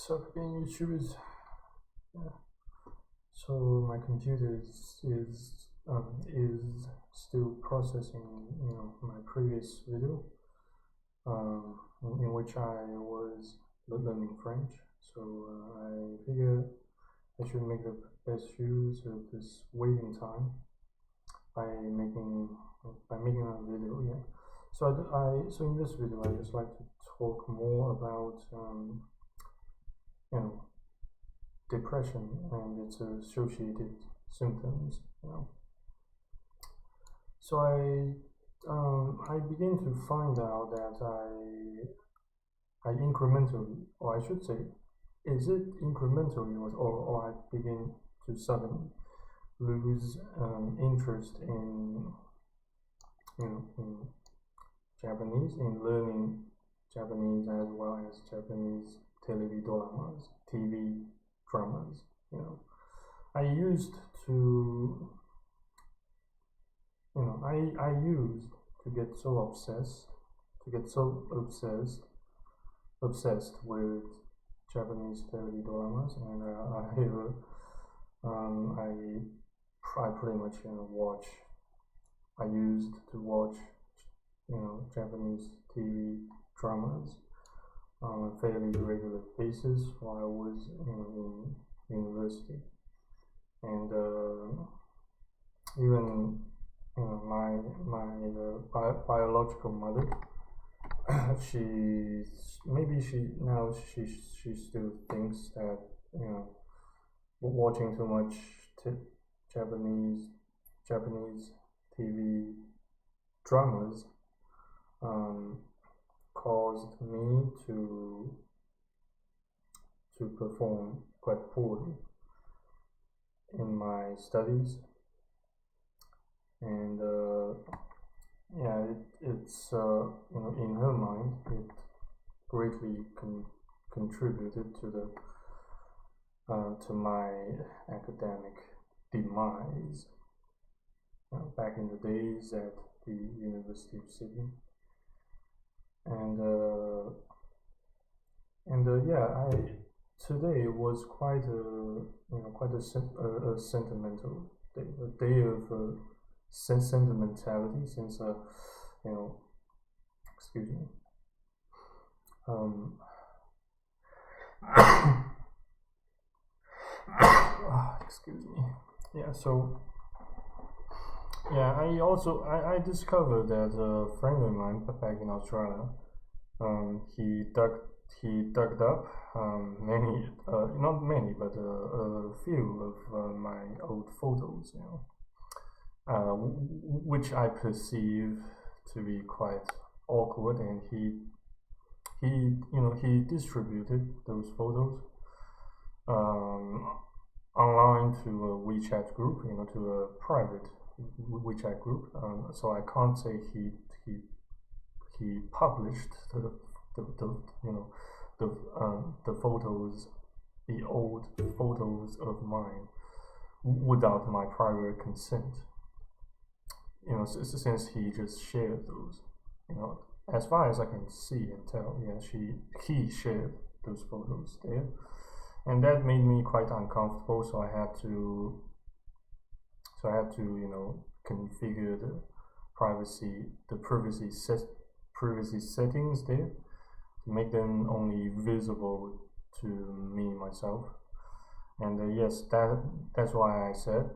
So being YouTube is so my computer is still processing my previous video in which I was learning French. So I figured I should make the best use of this waiting time by making a video. Yeah. So in this video I just like to talk more about depression and its associated symptoms. So I begin to find out that I incrementally, or I should say, is it incrementally, or I begin to suddenly lose interest in Japanese, in learning Japanese, as well as Japanese TV dramas. I used to I used to get so obsessed with Japanese TV dramas, and I pretty much I used to watch Japanese TV dramas on a fairly regular basis while I was in university, and even my biological mother, she still thinks that watching too much Japanese TV dramas caused me to perform quite poorly in my studies, and it's in her mind it greatly contributed to my academic demise back in the days at the University of Sydney. Today was quite a sentimental day, a day of sentimentality, since excuse me, excuse me. Yeah, so I discovered that a friend of mine back in Australia, he dug up many, not many, but a few of my old photos, which I perceive to be quite awkward, and he distributed those photos online to a WeChat group, to a private WeChat group. So I can't say he published the photos, the old photos of mine, without my prior consent. Since he just shared those, as far as I can see and tell, he shared those photos there, and that made me quite uncomfortable. So I had to configure the privacy settings there to make them only visible to me myself. And yes, that's why I said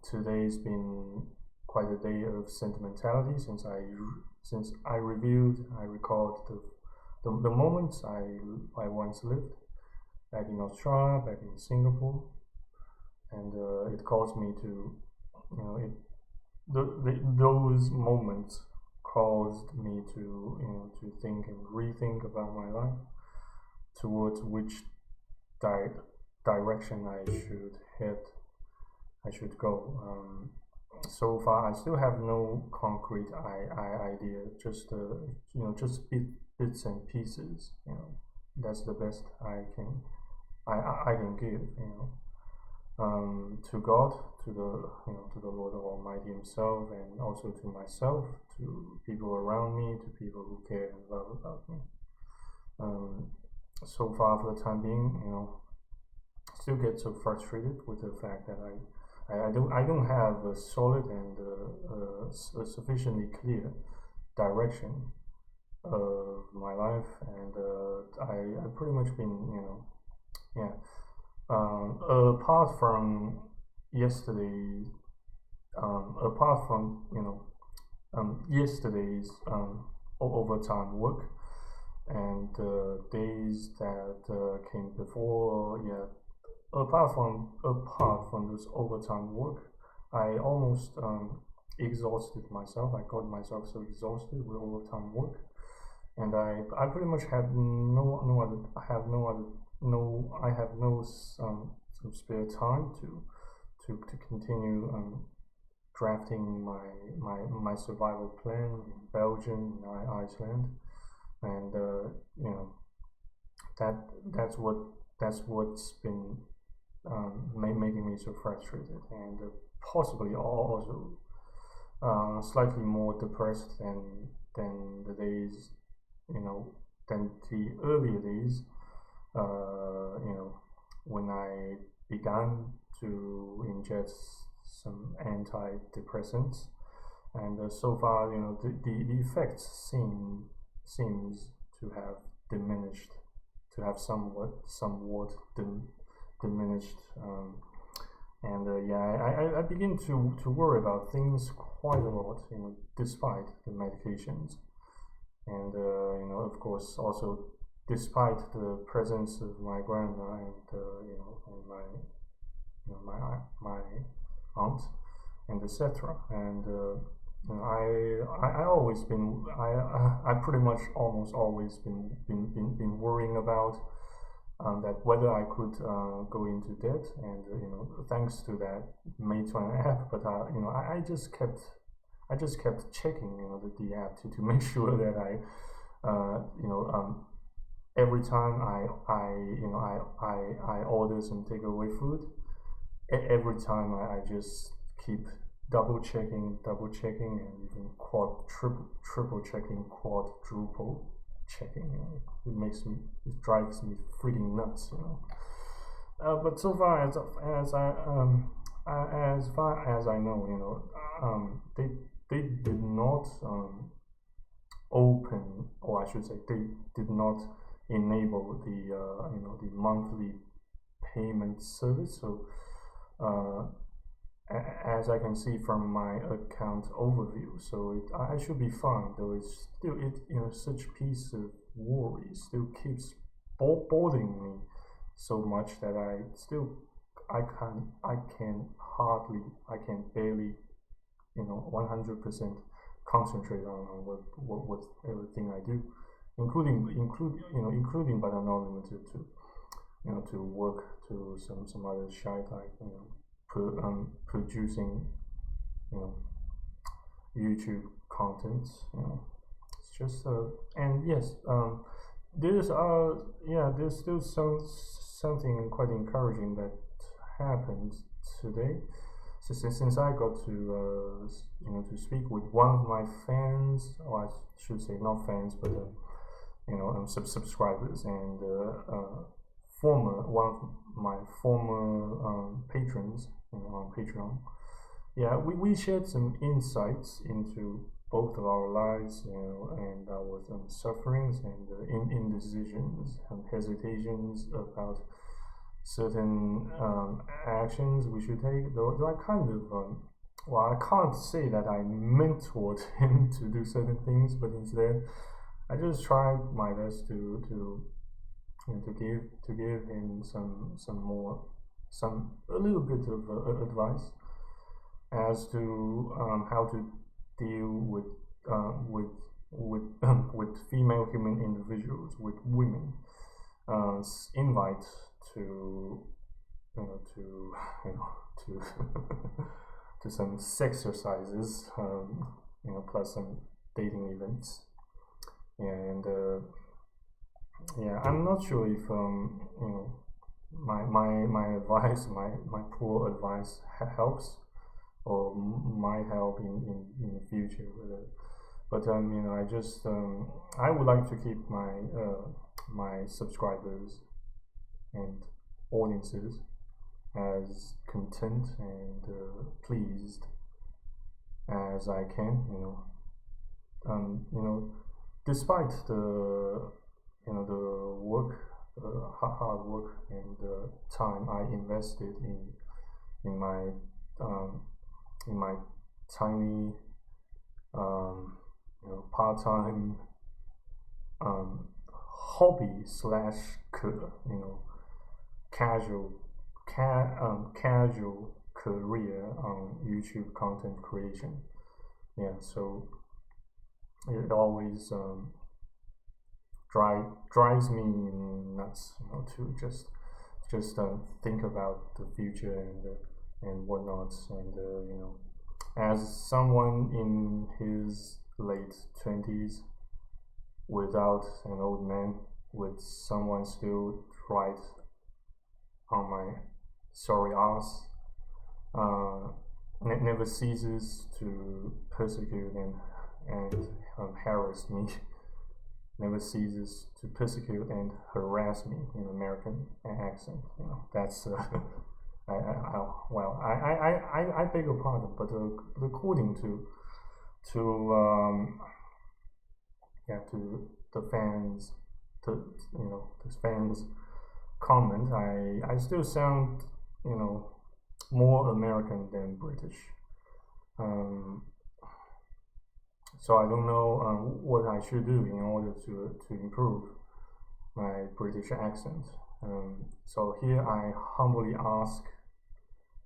today's been quite a day of sentimentality, since I recalled the moments I once lived back in Australia, back in Singapore, and it caused me to those moments caused me to think and rethink about my life, towards which direction I should go. So far, I still have no concrete idea. Just bits and pieces. That's the best I can give. To God, to the Lord Almighty Himself, and also to myself, to people around me, to people who care and love about me. so far for the time being, still get so frustrated with the fact that I don't have a solid and a sufficiently clear direction of my life, and I pretty much been, yeah. Apart from yesterday, apart from yesterday's overtime work and days that came before, yeah. Apart from this overtime work, I almost exhausted myself. I got myself so exhausted with overtime work, and I pretty much have no other. I have no some spare time to continue drafting my survival plan in Belgium, in Iceland, and that's what's been making me so frustrated, and possibly also slightly more depressed than the days, than the earlier days, when I began to ingest some antidepressants, and so far, the effects seems to have diminished, to have somewhat diminished, and yeah, I begin to worry about things quite a lot, despite the medications, and of course, also despite the presence of my grandma and and my aunt and etc. And I always been I pretty much almost always been worrying about that whether I could go into debt, and thanks to that Meituan app, but I just kept checking the app to make sure that every time I order some takeaway food, every time I just keep double checking, and even triple checking, quadruple checking. It drives me freaking nuts, but so far as far as I know, they did not open, or I should say, they did not enable the monthly payment service. So as I can see from my account overview, so I should be fine. Though it's still such piece of worry still keeps bothering me so much that I can barely 100% concentrate on what everything I do, including but not limited to to work, to some other shite like producing YouTube content. It's just and yes, there's still something quite encouraging that happened today. So since I got to to speak with one of my fans, or I should say not fans, but subscribers, and one of my former patrons on Patreon. Yeah, we shared some insights into both of our lives, and our sufferings and indecisions and hesitations about certain actions we should take. Though I kind of I can't say that I mentored him to do certain things, but instead I just tried my best to give him a little bit of advice as to how to deal with female human individuals, with women, invite to to to some sex exercises, plus some dating events, and yeah, I'm not sure if my advice, my poor advice helps or might help in the future, but I just I would like to keep my subscribers and audiences as content and pleased as I can, despite the the work, hard work and the time I invested in my tiny part-time hobby slash casual career on YouTube content creation. Yeah, so it always drives me nuts, to just think about the future and whatnot, and as someone in his late 20s, without an old man, with someone still right on my sorry ass, never ceases to persecute and harass me, never ceases to persecute and harass me in American accent. That's I beg your pardon, but according to the fans, the fans comment, I still sound more American than British. So I don't know what I should do in order to improve my British accent. So here I humbly ask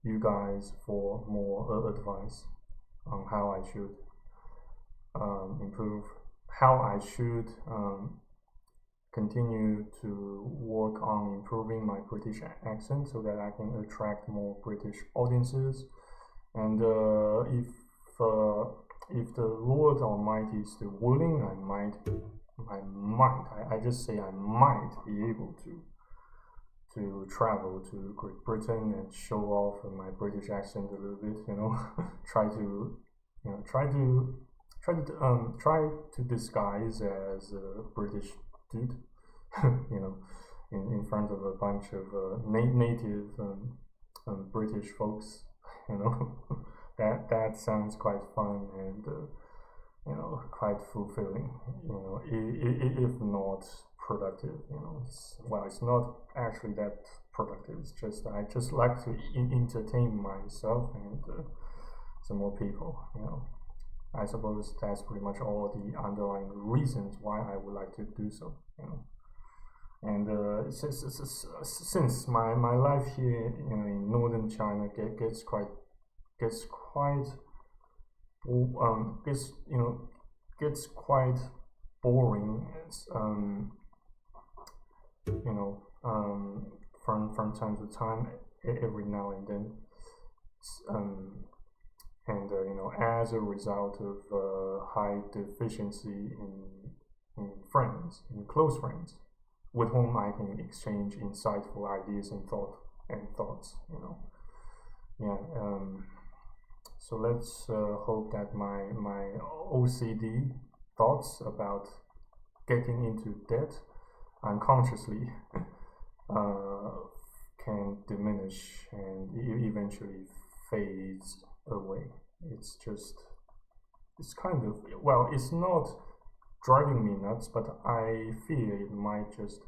you guys for more advice on how I should improve, how I should continue to work on improving my British accent so that I can attract more British audiences. And if the Lord Almighty is still willing, I just say I might be able to travel to Great Britain and show off my British accent a little bit, try to disguise as a British dude, in front of a bunch of native British folks, that sounds quite fun and quite fulfilling, if not productive. It's not actually that productive. It's just I just like to entertain myself and some more people. I suppose that's pretty much all the underlying reasons why I would like to do so. And since my life here, in northern China gets quite boring. It's, from time to time, every now and then, and as a result of high deficiency in close friends, with whom I can exchange insightful ideas and thoughts. So let's hope that my OCD thoughts about getting into debt unconsciously can diminish and eventually fades away. It's kind of, it's not driving me nuts, but I fear it might just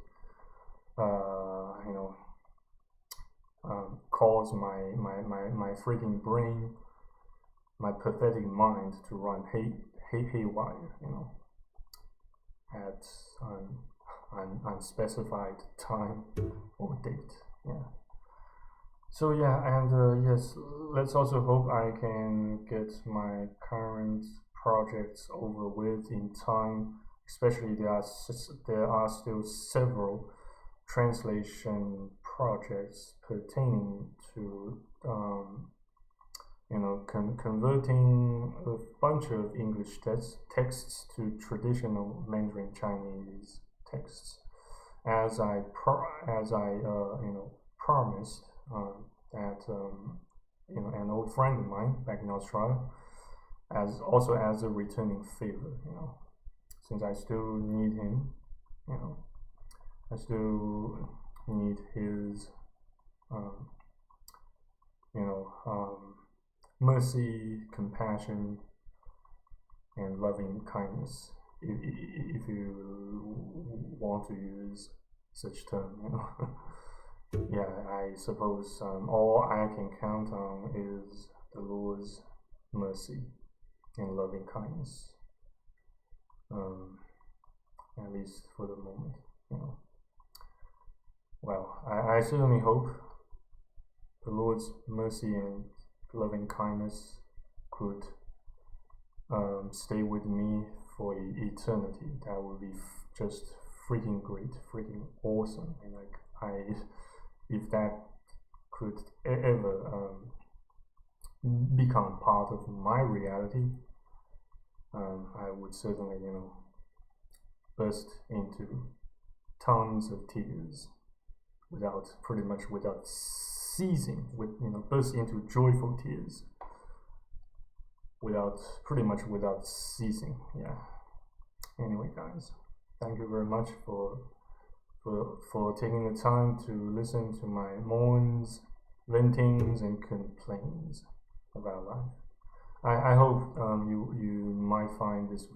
cause my freaking brain, my pathetic mind to run haywire, at an unspecified time or date. Yeah. So yeah, and yes, let's also hope I can get my current projects over with in time. Especially there are still several translation projects pertaining to converting a bunch of English texts to traditional Mandarin Chinese texts, as I promised that an old friend of mine back in Australia, as a returning favor, since I still need him, I still need his, mercy, compassion, and loving kindness, if you want to use such term, Yeah, I suppose all I can count on is the Lord's mercy and loving kindness, at least for the moment. Well, I certainly hope the Lord's mercy and loving kindness could stay with me for eternity. That would be just freaking great, freaking awesome. And if that could ever become part of my reality, I would certainly, burst into tons of tears pretty much without ceasing, burst into joyful tears pretty much without ceasing. Yeah. Anyway, guys, thank you very much for taking the time to listen to my moans, ventings, and complaints about life. I hope you might find this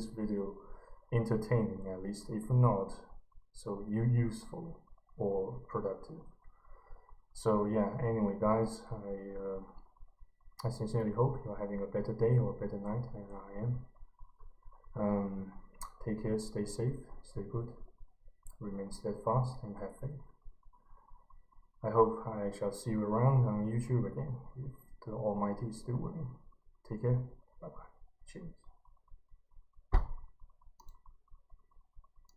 video entertaining, at least, if not so useful or productive. So yeah, anyway, guys, I sincerely hope you're having a better day or a better night than I am. Take care, stay safe, stay good, remain steadfast, and have faith. I hope I shall see you around on YouTube again, if the Almighty is still willing. Take care, bye bye, cheers.